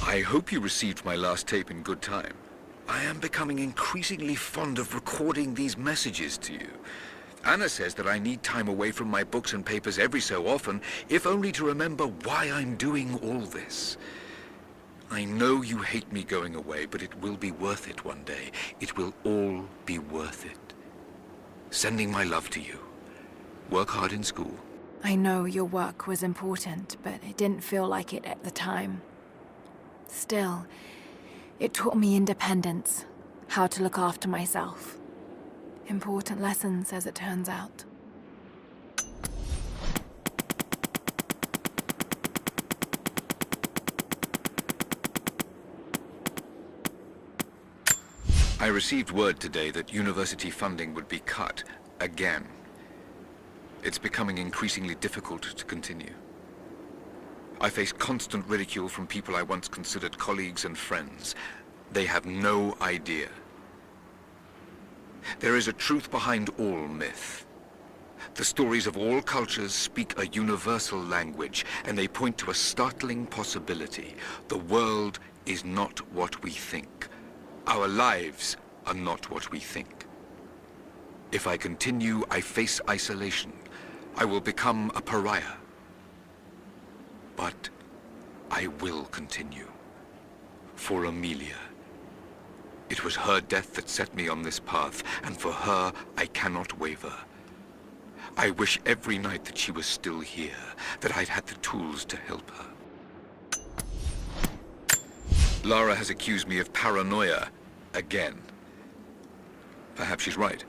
I hope you received my last tape in good time. I am becoming increasingly fond of recording these messages to you. Anna says that I need time away from my books and papers every so often, if only to remember why I'm doing all this. I know you hate me going away, but it will be worth it one day. It will all be worth it. Sending my love to you. Work hard in school. I know your work was important, but it didn't feel like it at the time. Still, it taught me independence, how to look after myself. Important lessons, as it turns out. I received word today that university funding would be cut again. It's becoming increasingly difficult to continue. I face constant ridicule from people I once considered colleagues and friends. They have no idea. There is a truth behind all myth. The stories of all cultures speak a universal language, and they point to a startling possibility. The world is not what we think. Our lives are not what we think. If I continue, I face isolation. I will become a pariah. But I will continue. For Amelia. It was her death that set me on this path, and for her, I cannot waver. I wish every night that she was still here, that I'd had the tools to help her. Lara has accused me of paranoia again. Perhaps she's right.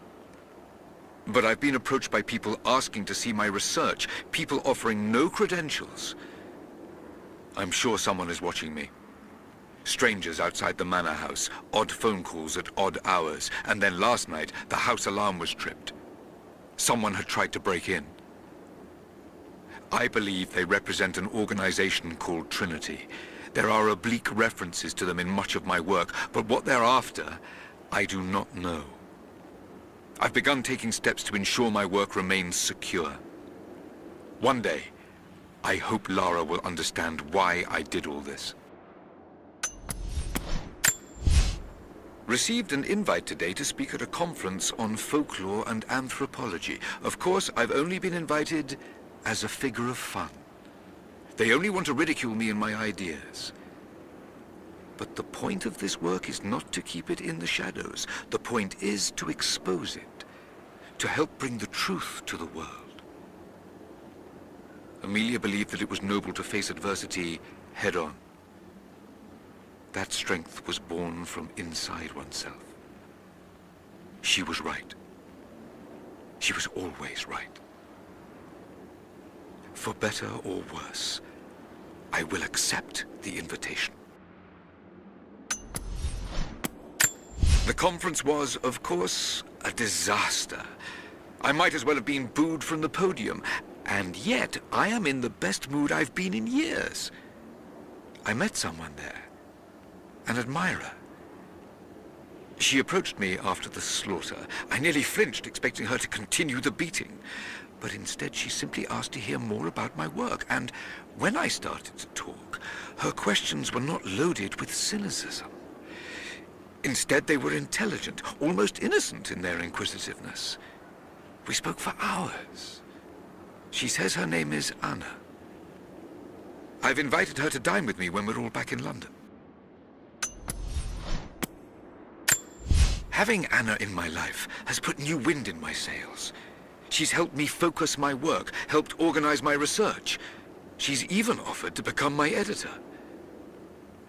But I've been approached by people asking to see my research, people offering no credentials. I'm sure someone is watching me. Strangers outside the manor house, odd phone calls at odd hours, and then last night, the house alarm was tripped. Someone had tried to break in. I believe they represent an organization called Trinity. There are oblique references to them in much of my work, but what they're after, I do not know. I've begun taking steps to ensure my work remains secure. One day, I hope Lara will understand why I did all this. Received an invite today to speak at a conference on folklore and anthropology. Of course, I've only been invited as a figure of fun. They only want to ridicule me and my ideas. But the point of this work is not to keep it in the shadows. The point is to expose it, to help bring the truth to the world. Amelia believed that it was noble to face adversity head-on. That strength was born from inside oneself. She was right. She was always right. For better or worse, I will accept the invitation. The conference was, of course, a disaster. I might as well have been booed from the podium, and yet I am in the best mood I've been in years. I met someone there, an admirer. She approached me after the slaughter. I nearly flinched, expecting her to continue the beating. But instead, she simply asked to hear more about my work, and when I started to talk, her questions were not loaded with cynicism. Instead, they were intelligent, almost innocent in their inquisitiveness. We spoke for hours. She says her name is Anna. I've invited her to dine with me when we're all back in London. Having Anna in my life has put new wind in my sails. She's helped me focus my work, helped organize my research. She's even offered to become my editor.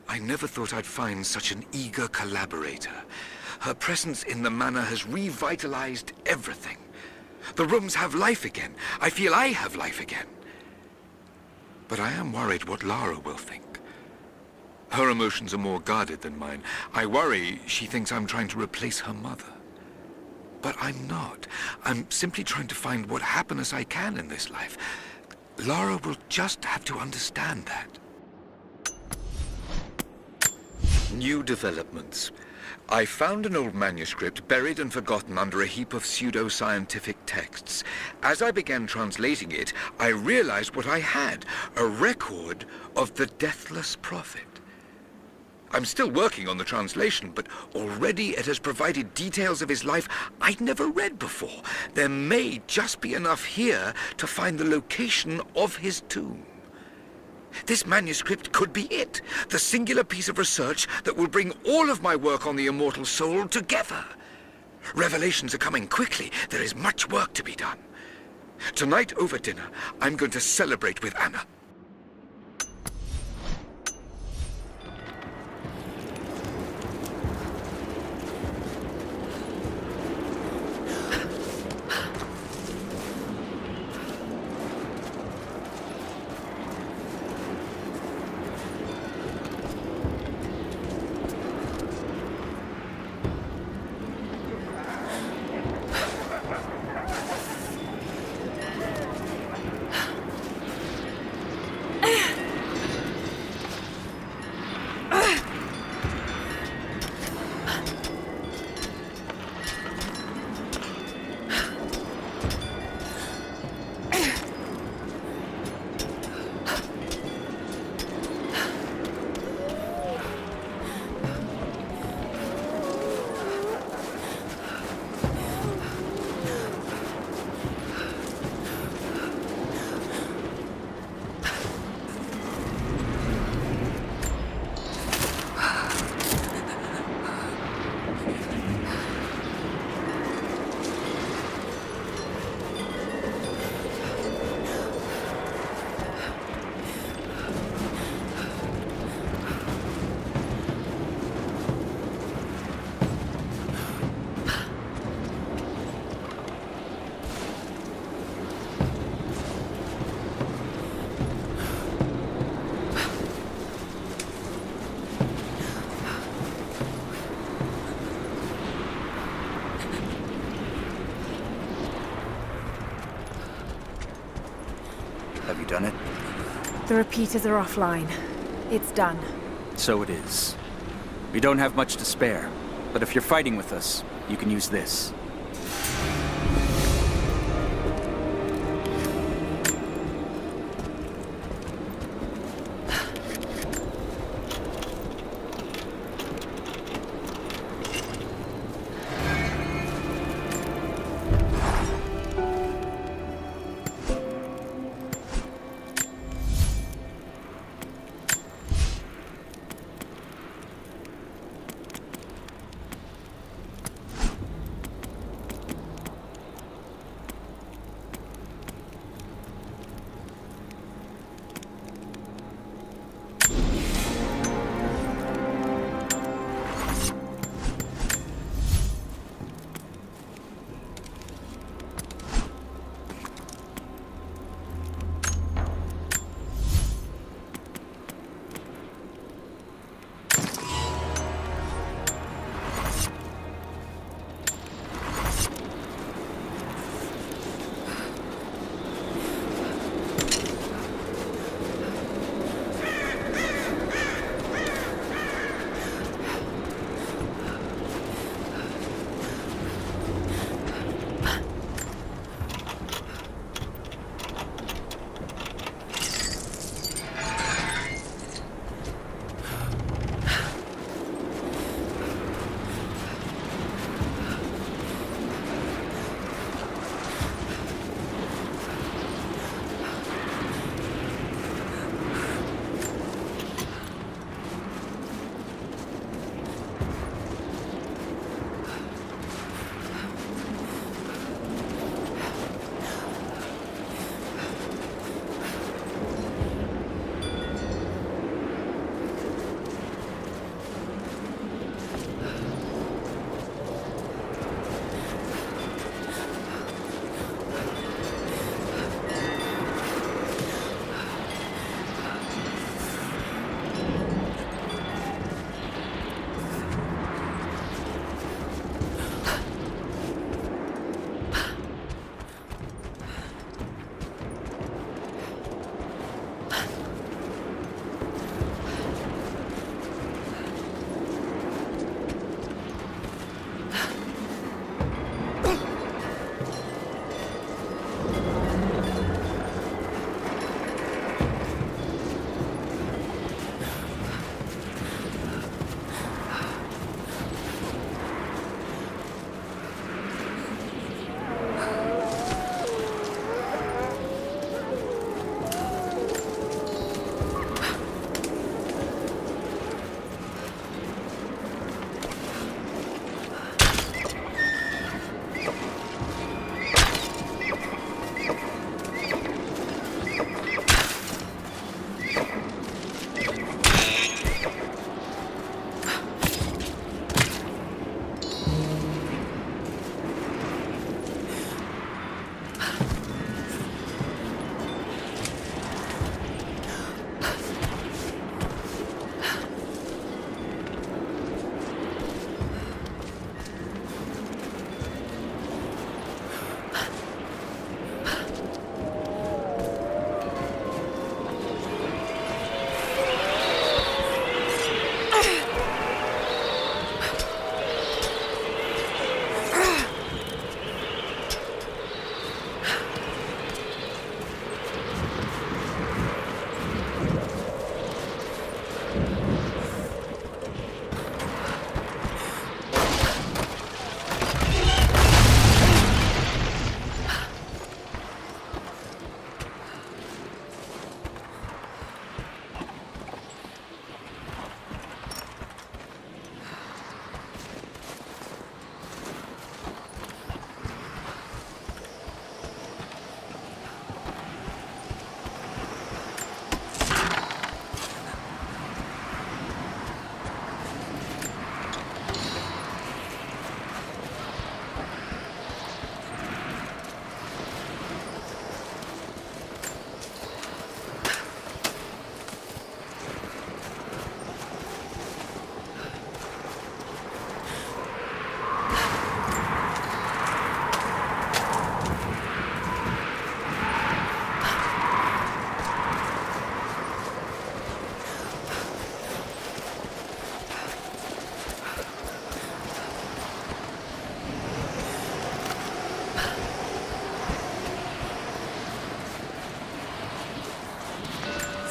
I never thought I'd find such an eager collaborator. Her presence in the manor has revitalized everything. The rooms have life again. I feel I have life again. But I am worried what Lara will think. Her emotions are more guarded than mine. I worry she thinks I'm trying to replace her mother. But I'm not. I'm simply trying to find what happiness I can in this life. Lara will just have to understand that. New developments. I found an old manuscript buried and forgotten under a heap of pseudo-scientific texts. As I began translating it, I realized what I had, a record of the Deathless Prophet. I'm still working on the translation, but already it has provided details of his life I'd never read before. There may just be enough here to find the location of his tomb. This manuscript could be it, the singular piece of research that will bring all of my work on the immortal soul together. Revelations are coming quickly. There is much work to be done. Tonight over dinner, I'm going to celebrate with Anna. Have you done it? The repeaters are offline. It's done. So it is. We don't have much to spare, but if you're fighting with us, you can use this.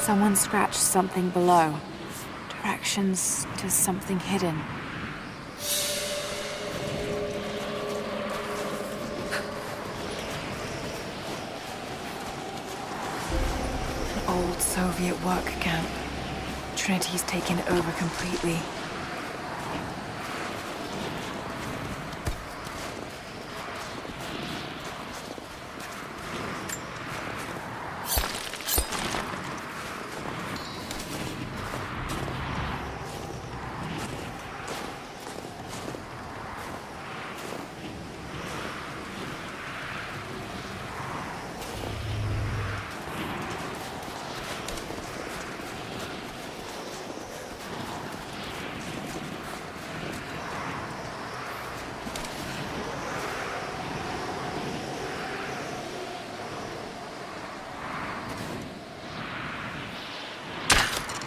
Someone scratched something below. Directions to something hidden. An old Soviet work camp. Trinity's taken it over completely.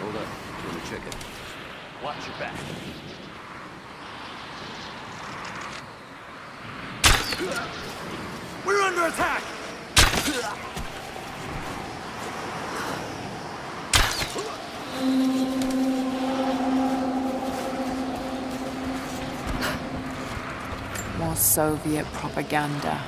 Hold up. Let me check it. Watch your back. We're under attack! More Soviet propaganda.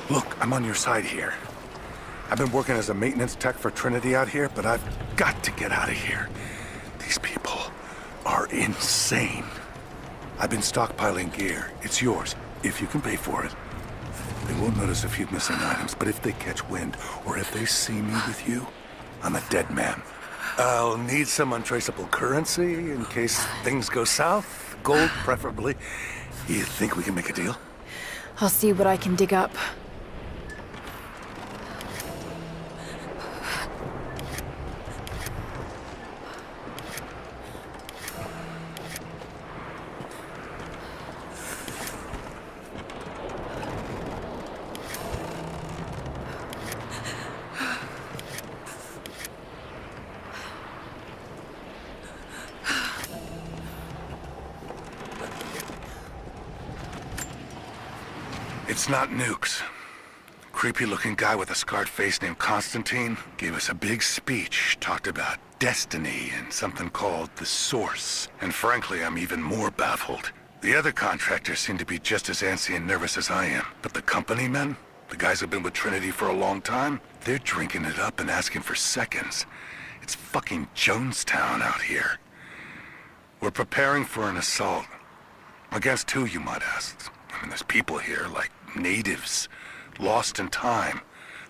Look, I'm on your side here. I've been working as a maintenance tech for Trinity out here, but I've got to get out of here. These people are insane. I've been stockpiling gear. It's yours, if you can pay for it. They won't notice a few missing items, but if they catch wind, or if they see me with you, I'm a dead man. I'll need some untraceable currency in case things go south. Gold, preferably. You think we can make a deal? I'll see what I can dig up. It's not nukes. Creepy-looking guy with a scarred face named Constantine gave us a big speech, talked about destiny and something called the Source. And frankly, I'm even more baffled. The other contractors seem to be just as antsy and nervous as I am. But the company men, the guys who've been with Trinity for a long time, they're drinking it up and asking for seconds. It's fucking Jonestown out here. We're preparing for an assault. Against who, you might ask? I mean, there's people here, like natives, lost in time.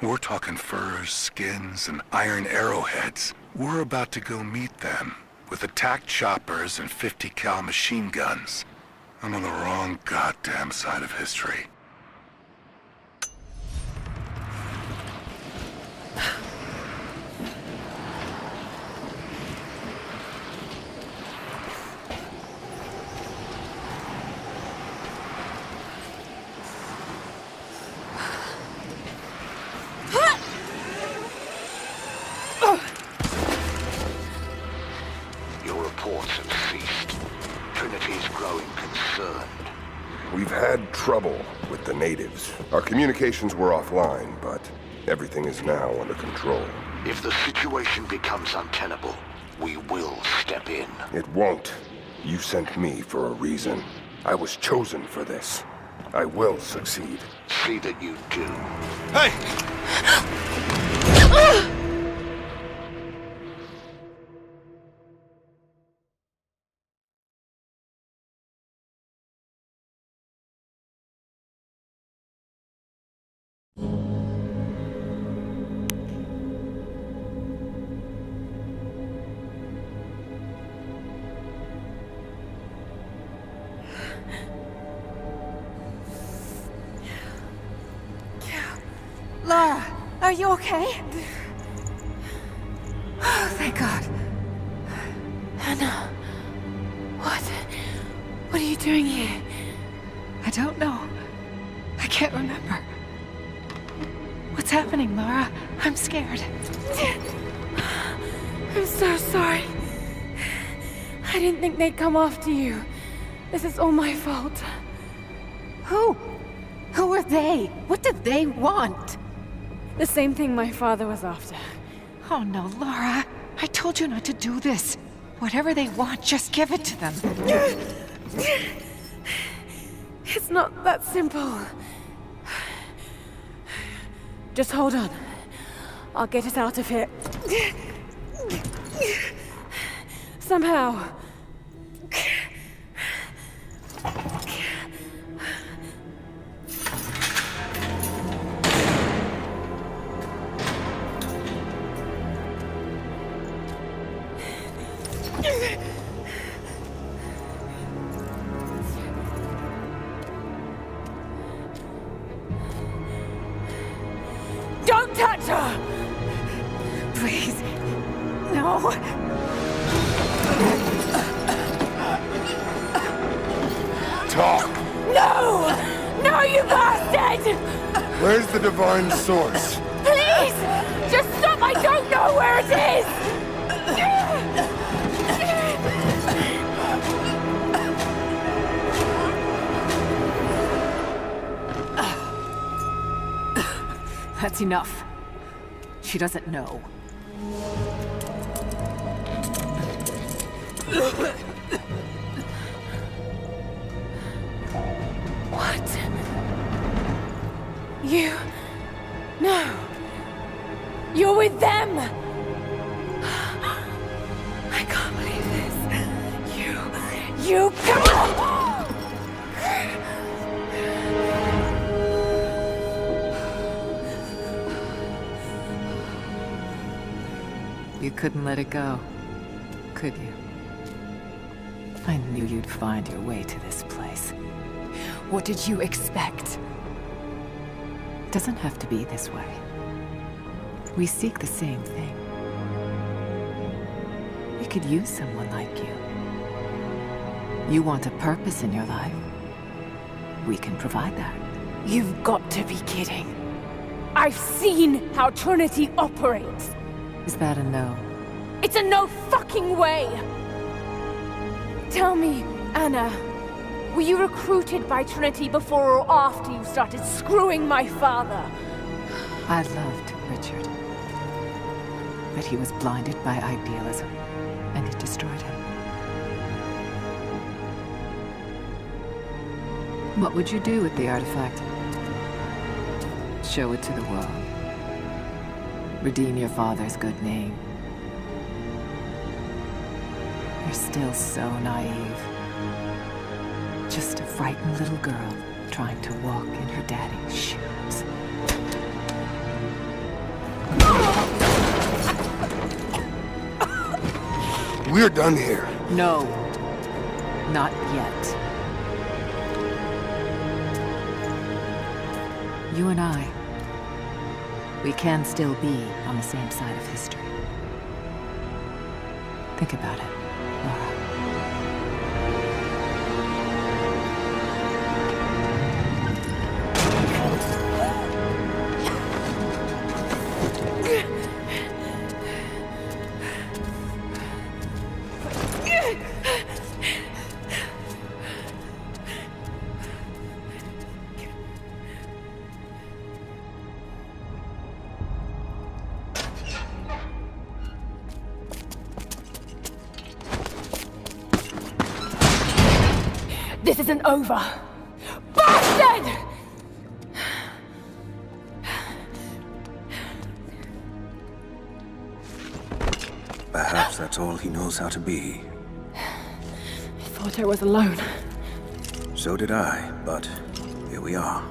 We're talking furs, skins, and iron arrowheads. We're about to go meet them with attack choppers and 50 cal machine guns. I'm on the wrong goddamn side of history. Your reports have ceased. Trinity is growing concerned. We've had trouble with the natives. Our communications were offline, but everything is now under control. If the situation becomes untenable, we will step in. It won't. You sent me for a reason. I was chosen for this. I will succeed. See that you do. Hey! Lara, are you okay? Oh, thank God. Anna, what are you doing here? I don't know. I can't remember. What's happening, Lara? I'm scared. I'm so sorry. I didn't think they'd come after you. This is all my fault. Who? Who are they? What did they want? The same thing my father was after. Oh no, Lara. I told you not to do this. Whatever they want, just give it to them. It's not that simple. Just hold on. I'll get us out of here. Somehow. Don't touch her! Please. No. Talk! No! No, you bastard! Where's the divine source? Please! Just stop! I don't know where it is! That's enough. She doesn't know. What? You... No. You're with them! I can't believe this. You... Come on! You couldn't let it go, could you? I knew you'd find your way to this place. What did you expect? It doesn't have to be this way. We seek the same thing. We could use someone like you. You want a purpose in your life. We can provide that. You've got to be kidding. I've seen how Trinity operates. Is that a no? It's a no fucking way! Tell me, Anna, were you recruited by Trinity before or after you started screwing my father? I loved Richard. But he was blinded by idealism, and it destroyed him. What would you do with the artifact? Show it to the world. Redeem your father's good name. You're still so naive. Just a frightened little girl trying to walk in her daddy's shoes. We're done here. No. Not yet. You and I, we can still be on the same side of history. Think about it, Lara. This isn't over! Bastard! Perhaps that's all he knows how to be. I thought I was alone. So did I, but here we are.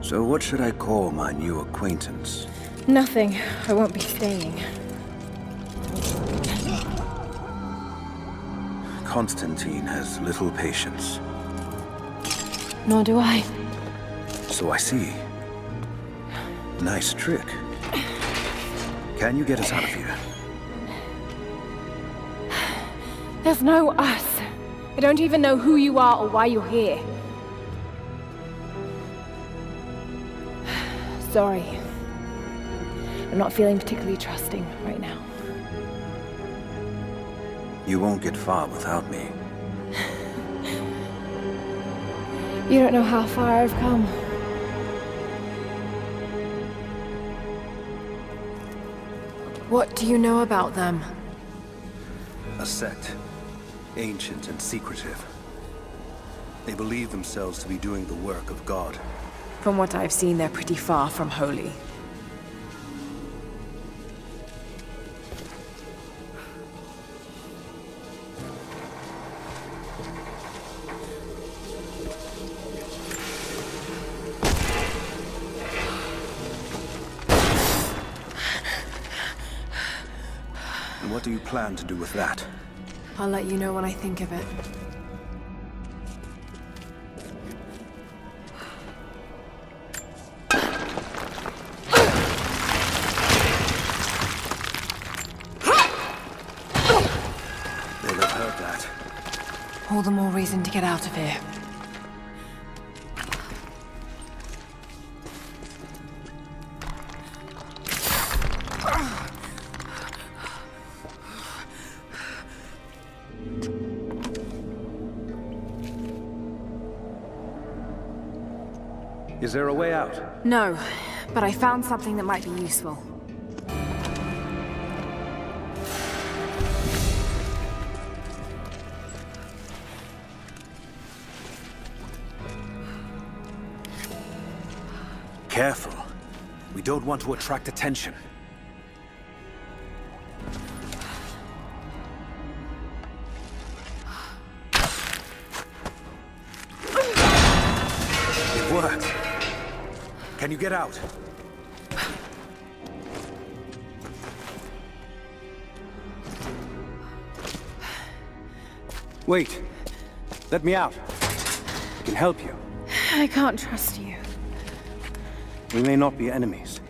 So what should I call my new acquaintance? Nothing. I won't be staying. Constantine has little patience. Nor do I. So I see. Nice trick. Can you get us out of here? There's no us. I don't even know who you are or why you're here. Sorry. I'm not feeling particularly trusting right now. You won't get far without me. You don't know how far I've come. What do you know about them? A sect. Ancient and secretive. They believe themselves to be doing the work of God. From what I've seen, they're pretty far from holy. And what do you plan to do with that? I'll let you know when I think of it. They'll have heard that. All the more reason to get out of here. Is there a way out? No, but I found something that might be useful. Careful. We don't want to attract attention. It worked. Can you get out? Wait. Let me out. I can help you. I can't trust you. We may not be enemies.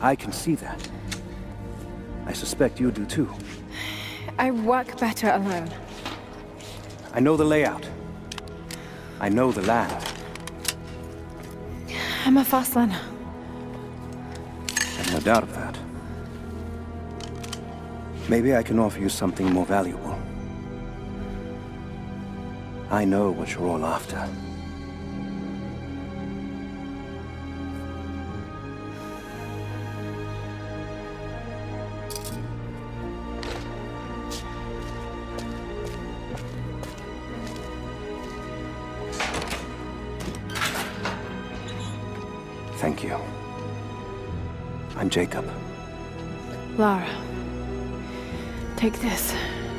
I can see that. I suspect you do too. I work better alone. I know the layout. I know the land. I'm a fast learner. I've no doubt of that. Maybe I can offer you something more valuable. I know what you're all after. Thank you. I'm Jacob. Lara. Take this.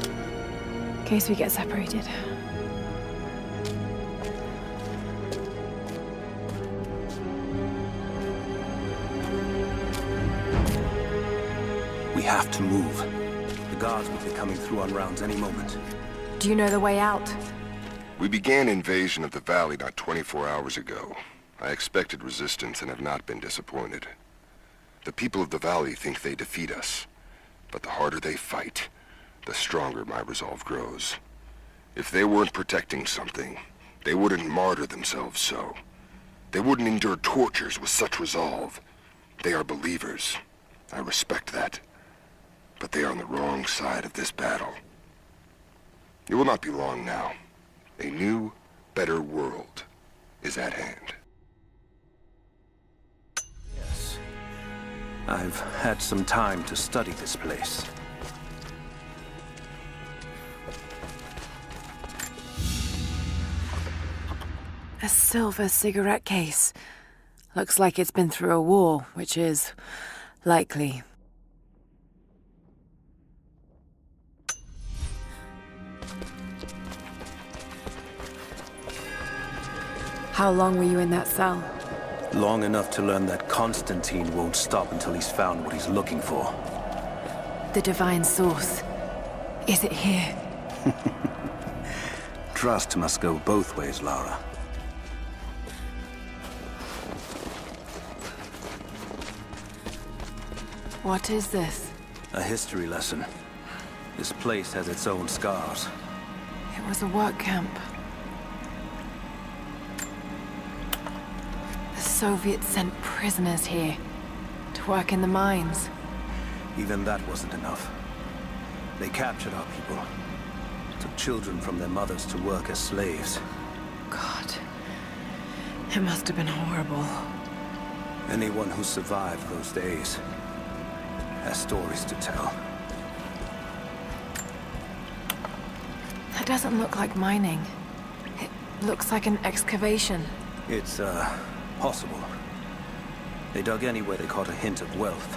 In case we get separated. We have to move. The guards will be coming through on rounds any moment. Do you know the way out? We began invasion of the valley not 24 hours ago. I expected resistance and have not been disappointed. The people of the valley think they defeat us, but the harder they fight, the stronger my resolve grows. If they weren't protecting something, they wouldn't martyr themselves so. They wouldn't endure tortures with such resolve. They are believers. I respect that. But they are on the wrong side of this battle. It will not be long now. A new, better world is at hand. Yes. I've had some time to study this place. A silver cigarette case. Looks like it's been through a war, which is likely. How long were you in that cell? Long enough to learn that Constantine won't stop until he's found what he's looking for. The divine source. Is it here? Trust must go both ways, Lara. What is this? A history lesson. This place has its own scars. It was a work camp. The Soviets sent prisoners here to work in the mines. Even that wasn't enough. They captured our people. Took children from their mothers to work as slaves. God. It must have been horrible. Anyone who survived those days has stories to tell. That doesn't look like mining. It looks like an excavation. It's, possible. They dug anywhere they caught a hint of wealth.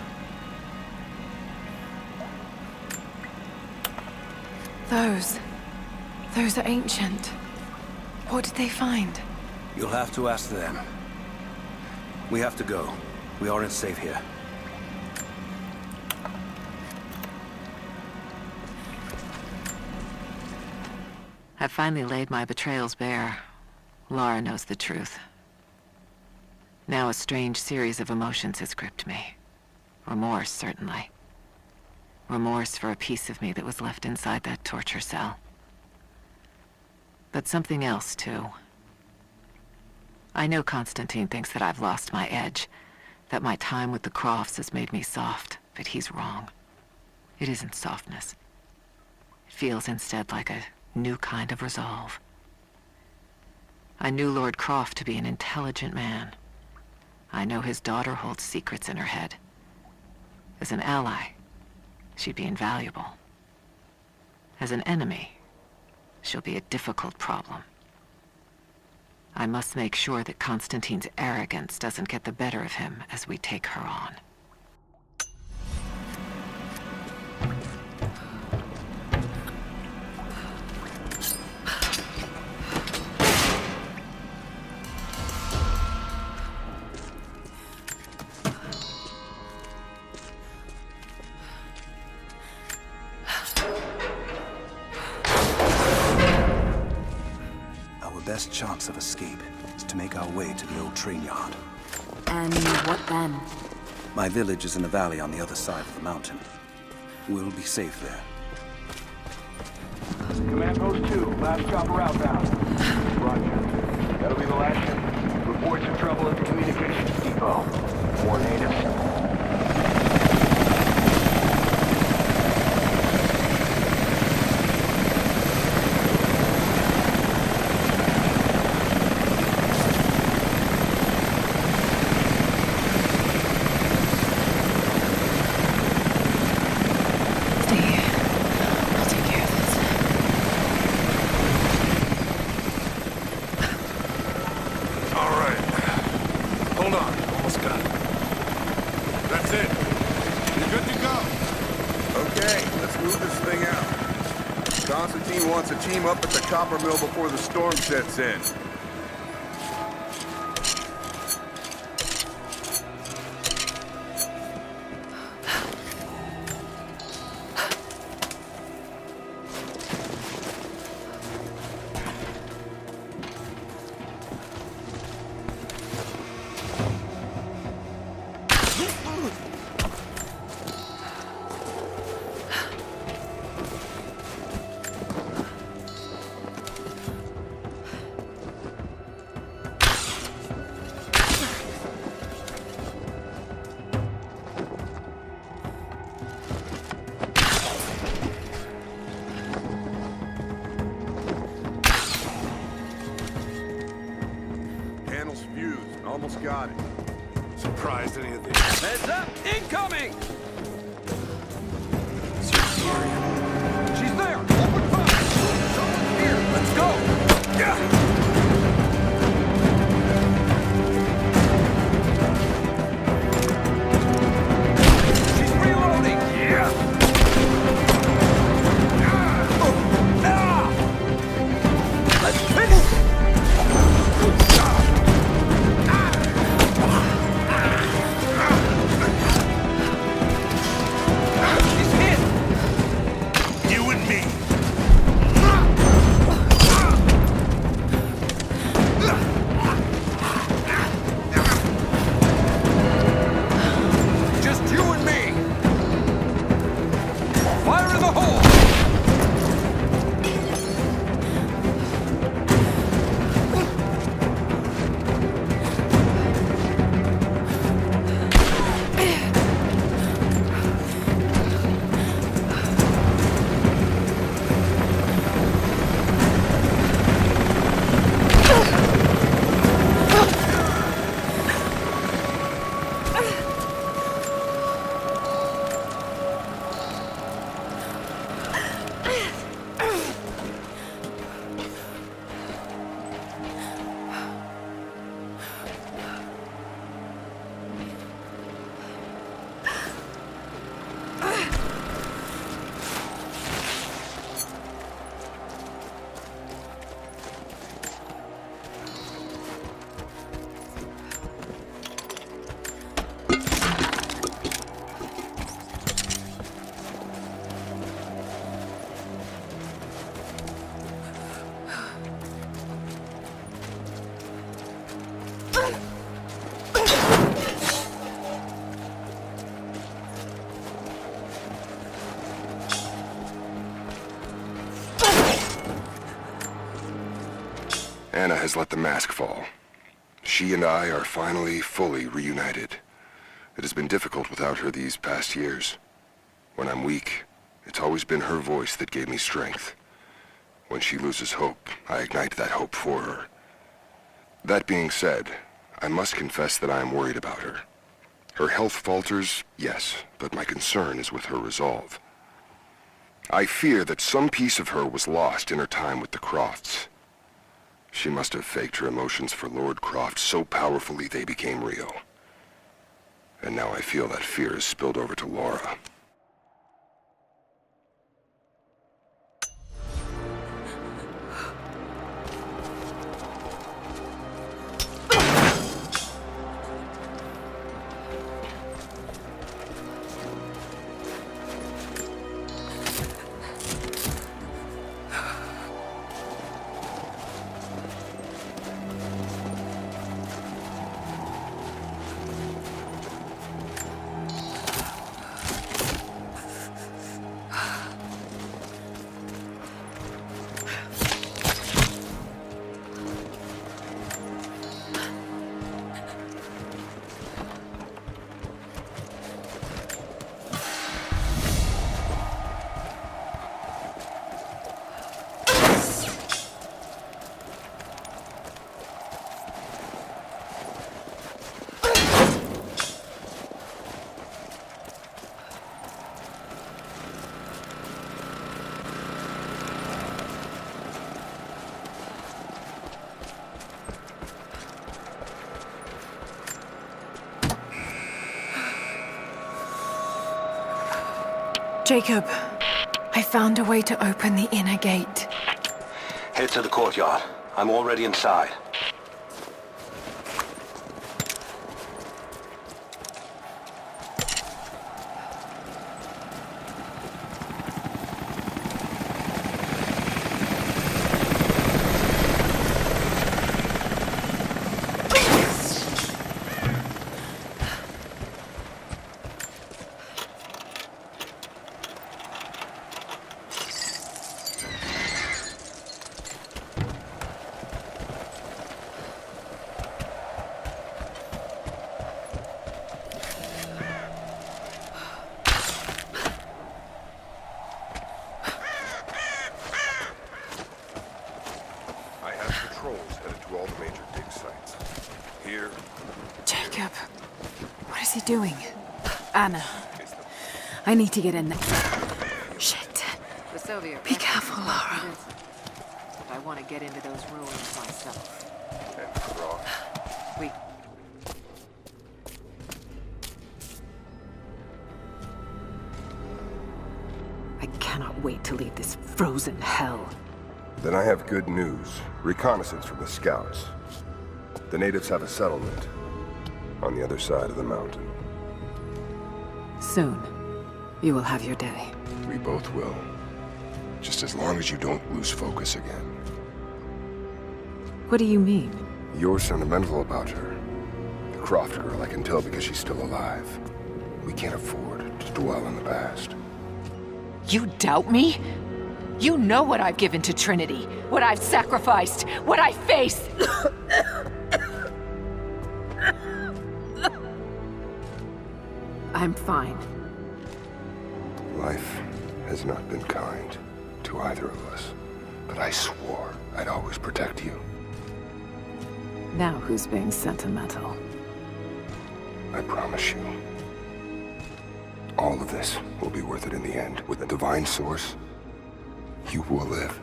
Those are ancient. What did they find? You'll have to ask them. We have to go. We aren't safe here. I've finally laid my betrayals bare. Lara knows the truth. Now a strange series of emotions has gripped me. Remorse, certainly. Remorse for a piece of me that was left inside that torture cell. But something else, too. I know Constantine thinks that I've lost my edge, that my time with the Crofts has made me soft, but he's wrong. It isn't softness. It feels instead like a new kind of resolve. I knew Lord Croft to be an intelligent man. I know his daughter holds secrets in her head. As an ally, she'd be invaluable. As an enemy, she'll be a difficult problem. I must make sure that Constantine's arrogance doesn't get the better of him as we take her on. Best chance of escape is to make our way to the old train yard. And what then? My village is in the valley on the other side of the mountain. We'll be safe there. Command Post 2, last chopper outbound. Roger. That'll be the last ship. Reports of trouble at the communications depot. More natives. Constantine wants to team up at the copper mill before the storm sets in. Panel's fused. Almost got it. Surprised any of these. Heads up! Incoming! She's there! Open fire! Someone's here! Let's go! Yeah! She's reloading! Yeah! Let's finish! She's hit! You and me. Just you and me! Fire in the hole! Anna has let the mask fall. She and I are finally fully reunited. It has been difficult without her these past years. When I'm weak, it's always been her voice that gave me strength. When she loses hope, I ignite that hope for her. That being said, I must confess that I am worried about her. Her health falters, yes, but my concern is with her resolve. I fear that some piece of her was lost in her time with the Crofts. She must have faked her emotions for Lord Croft so powerfully they became real. And now I feel that fear has spilled over to Laura. Jacob, I found a way to open the inner gate. Head to the courtyard. I'm already inside. Patrols headed to all the major dig sites. Here Jacob, what is he doing? Anna, I need to get in there. Shit. The Soviet Be careful, Lara. If I want to get into those ruins myself. and Croft. We... I cannot wait to leave this frozen hell. Then I have good news. Reconnaissance from the scouts. The natives have a settlement on the other side of the mountain. Soon, you will have your day. We both will. Just as long as you don't lose focus again. What do you mean? You're sentimental about her. The Croft girl, I can tell because she's still alive. We can't afford to dwell in the past. You doubt me? You know what I've given to Trinity, what I've sacrificed, what I face. I'm fine. Life has not been kind to either of us, but I swore I'd always protect you. Now who's being sentimental? I promise you. All of this will be worth it in the end. With the divine source, you will live.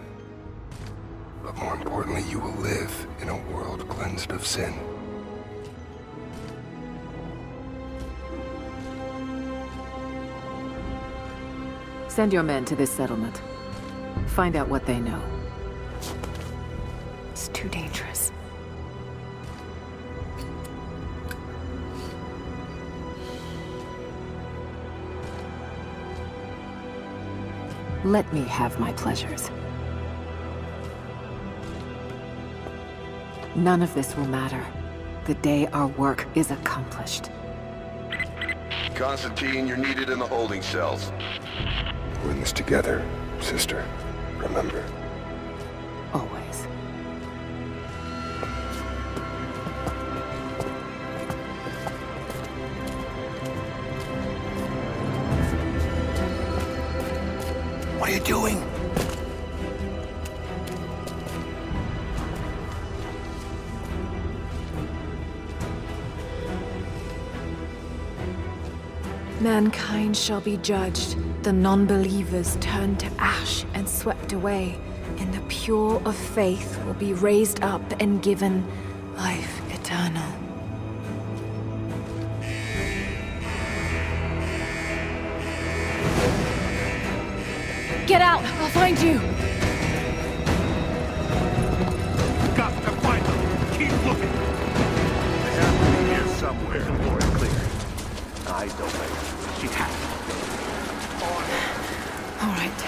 But more importantly, you will live in a world cleansed of sin. Send your men to this settlement. Find out what they know. It's too dangerous. Let me have my pleasures. None of this will matter the day our work is accomplished. Constantine, you're needed in the holding cells. We're in this together, sister. Remember. Always. What are you doing? Mankind shall be judged. The non-believers turned to ash and swept away, and the pure of faith will be raised up and given life eternal. Get out! I'll find you! Got to find them. Keep looking. They have to be here somewhere. Floor clear. Eyes open. She has to. All right.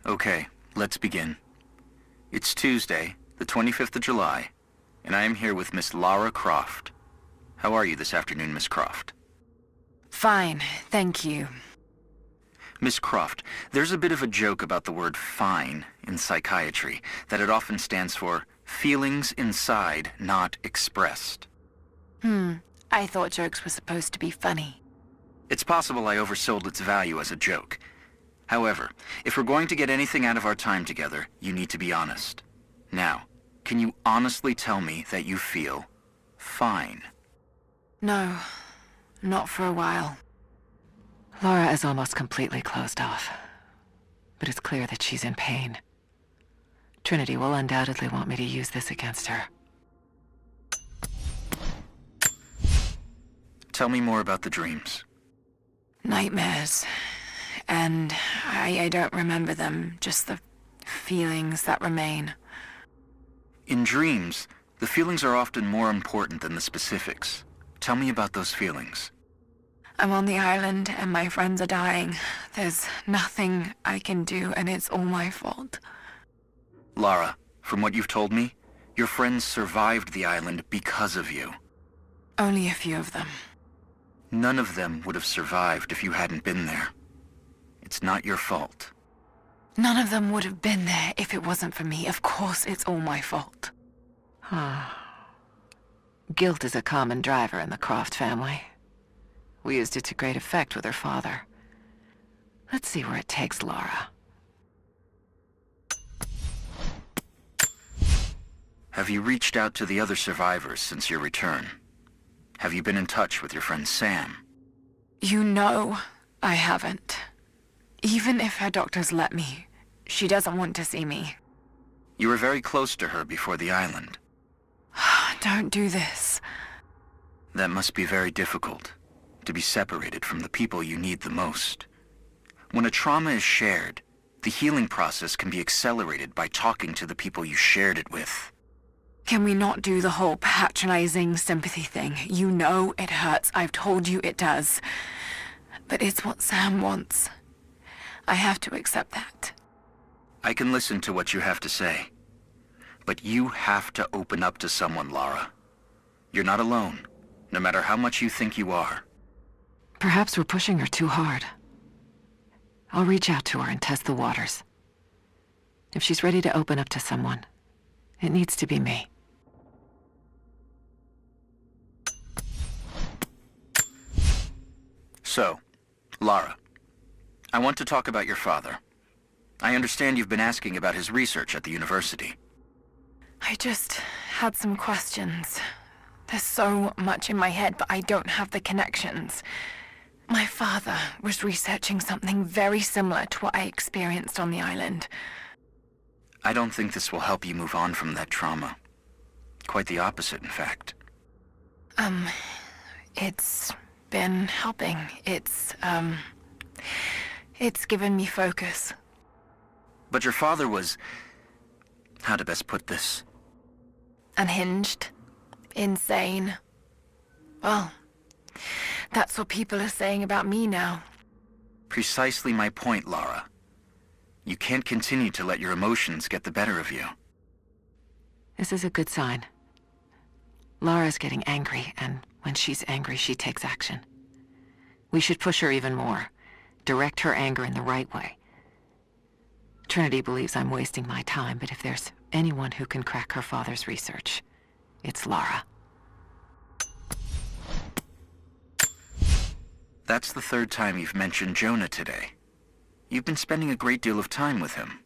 Okay, let's begin. It's Tuesday, the 25th of July, and I am here with Miss Lara Croft. How are you this afternoon, Miss Croft? Fine, thank you. Miss Croft, there's a bit of a joke about the word fine in psychiatry, that it often stands for feelings inside not expressed. I thought jokes were supposed to be funny. It's possible I oversold its value as a joke. However, if we're going to get anything out of our time together, you need to be honest. Now, can you honestly tell me that you feel fine? No, not for a while. Laura is almost completely closed off, but it's clear that she's in pain. Trinity will undoubtedly want me to use this against her. Tell me more about the dreams. Nightmares. And I don't remember them, just the feelings that remain. In dreams, the feelings are often more important than the specifics. Tell me about those feelings. I'm on the island and my friends are dying. There's nothing I can do and it's all my fault. Lara, from what you've told me, your friends survived the island because of you. Only a few of them. None of them would have survived if you hadn't been there. It's not your fault. None of them would have been there if it wasn't for me. Of course it's all my fault. Guilt is a common driver in the Croft family. We used it to great effect with her father. Let's see where it takes Lara. Have you reached out to the other survivors since your return? Have you been in touch with your friend Sam? You know I haven't. Even if her doctors let me, she doesn't want to see me. You were very close to her before the island. Don't do this. That must be very difficult, to be separated from the people you need the most. When a trauma is shared, the healing process can be accelerated by talking to the people you shared it with. Can we not do the whole patronizing sympathy thing? You know it hurts. I've told you it does. But it's what Sam wants. I have to accept that. I can listen to what you have to say. But you have to open up to someone, Lara. You're not alone, no matter how much you think you are. Perhaps we're pushing her too hard. I'll reach out to her and test the waters. If she's ready to open up to someone, it needs to be me. So, Lara, I want to talk about your father. I understand you've been asking about his research at the university. I just had some questions. There's so much in my head, but I don't have the connections. My father was researching something very similar to what I experienced on the island. I don't think this will help you move on from that trauma. Quite the opposite, in fact. It's been helping. It's given me focus. But your father was... how to best put this? Unhinged. Insane. Well, that's what people are saying about me now. Precisely my point, Lara. You can't continue to let your emotions get the better of you. This is a good sign. Lara's getting angry, and when she's angry, she takes action. We should push her even more. Direct her anger in the right way. Trinity believes I'm wasting my time, but if there's anyone who can crack her father's research, it's Lara. That's the third time you've mentioned Jonah today. You've been spending a great deal of time with him.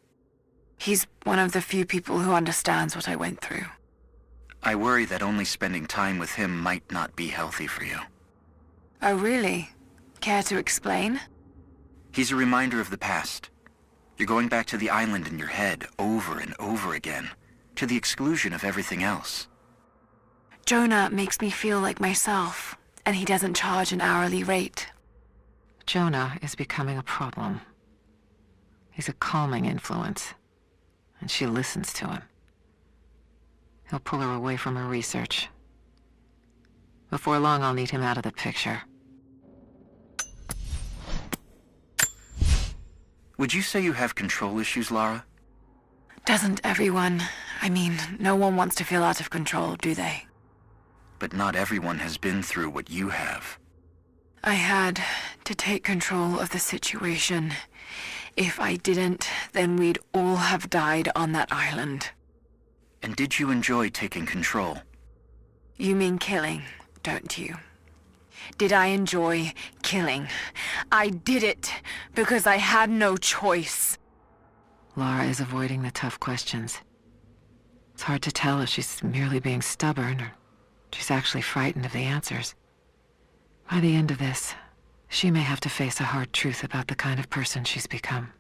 He's one of the few people who understands what I went through. I worry that only spending time with him might not be healthy for you. Oh, really? Care to explain? He's a reminder of the past. You're going back to the island in your head over and over again, to the exclusion of everything else. Jonah makes me feel like myself, and he doesn't charge an hourly rate. Jonah is becoming a problem. He's a calming influence, and she listens to him. He'll pull her away from her research. Before long, I'll need him out of the picture. Would you say you have control issues, Lara? Doesn't everyone? I mean, no one wants to feel out of control, do they? But not everyone has been through what you have. I had to take control of the situation. If I didn't, then we'd all have died on that island. And did you enjoy taking control? You mean killing, don't you? Did I enjoy killing? I did it because I had no choice. Lara is avoiding the tough questions. It's hard to tell if she's merely being stubborn or she's actually frightened of the answers. By the end of this, she may have to face a hard truth about the kind of person she's become.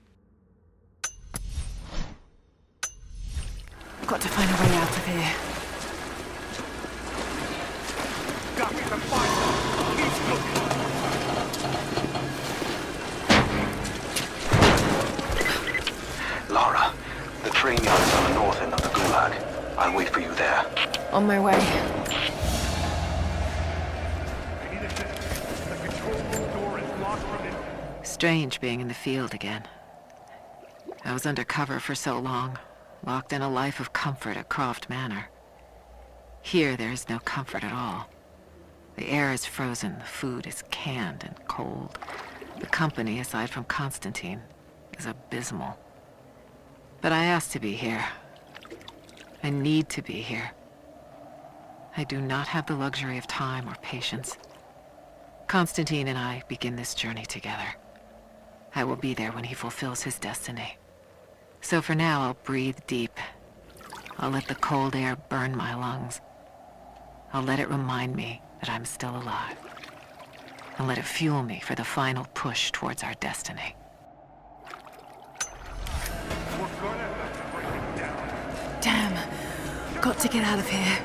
got to find a way out of here. Got me the fire! Keep looking! Lara, the train yard is on the north end of the Gulag. I'll wait for you there. On my way. The control room door is locked from it. Strange being in the field again. I was under cover for so long, locked in a life of comfort at Croft Manor. Here there is no comfort at all. The air is frozen, the food is canned and cold. The company, aside from Constantine, is abysmal. But I asked to be here. I need to be here. I do not have the luxury of time or patience. Constantine and I begin this journey together. I will be there when he fulfills his destiny. So for now, I'll breathe deep. I'll let the cold air burn my lungs. I'll let it remind me that I'm still alive. And let it fuel me for the final push towards our destiny. Damn. Got to get out of here.